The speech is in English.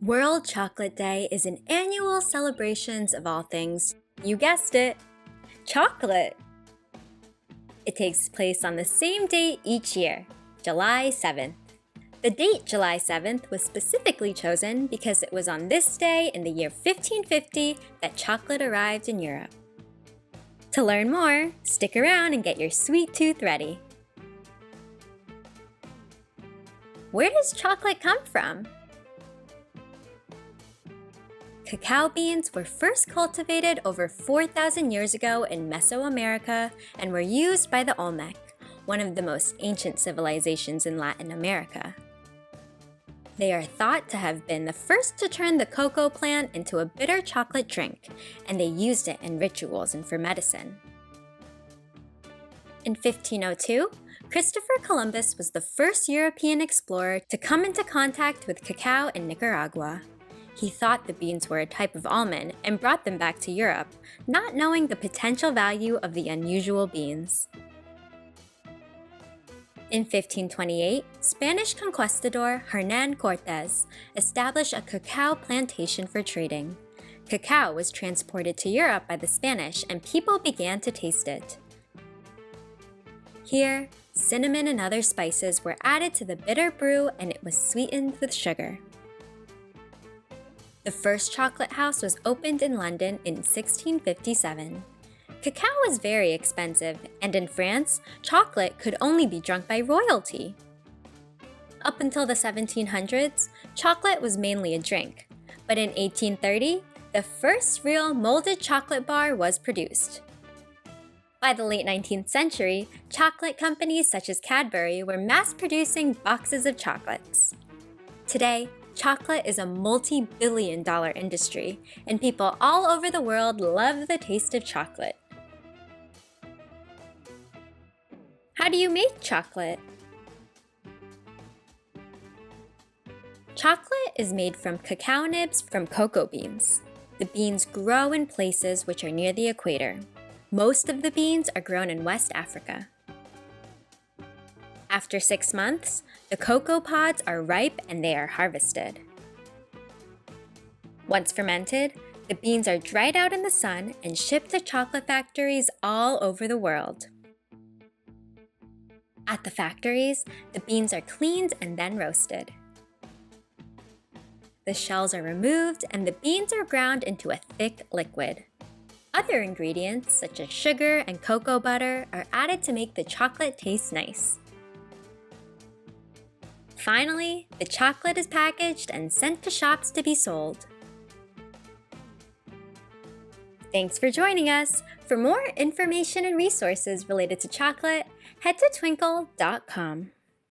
World Chocolate Day is an annual celebration of all things, you guessed it, chocolate. It takes place on the same date each year, July 7th. The date July 7th was specifically chosen because it was on this day in the year 1550 that chocolate arrived in Europe. To learn more, stick around and get your sweet tooth ready. Where does chocolate come from? Cacao beans were first cultivated over 4,000 years ago in Mesoamerica and were used by the Olmec, one of the most ancient civilizations in Latin America. They are thought to have been the first to turn the cocoa plant into a bitter chocolate drink, and they used it in rituals and for medicine. In 1502, Christopher Columbus was the first European explorer to come into contact with cacao in Nicaragua. He thought the beans were a type of almond and brought them back to Europe, not knowing the potential value of the unusual beans. In 1528, Spanish conquistador Hernán Cortés established a cacao plantation for trading. Cacao was transported to Europe by the Spanish and people began to taste it. Here, cinnamon and other spices were added to the bitter brew and it was sweetened with sugar. The first chocolate house was opened in London in 1657. Cacao was very expensive, and in France, chocolate could only be drunk by royalty. Up until the 1700s, chocolate was mainly a drink, but in 1830, the first real molded chocolate bar was produced. By the late 19th century, chocolate companies such as Cadbury were mass-producing boxes of chocolates. Today, chocolate is a multi-billion-dollar industry, and people all over the world love the taste of chocolate. How do you make chocolate? Chocolate is made from cacao nibs from cocoa beans. The beans grow in places which are near the equator. Most of the beans are grown in West Africa. After 6 months, the cocoa pods are ripe and they are harvested. Once fermented, the beans are dried out in the sun and shipped to chocolate factories all over the world. At the factories, the beans are cleaned and then roasted. The shells are removed and the beans are ground into a thick liquid. Other ingredients, such as sugar and cocoa butter, are added to make the chocolate taste nice. Finally, the chocolate is packaged and sent to shops to be sold. Thanks for joining us! For more information and resources related to chocolate, head to twinkle.com.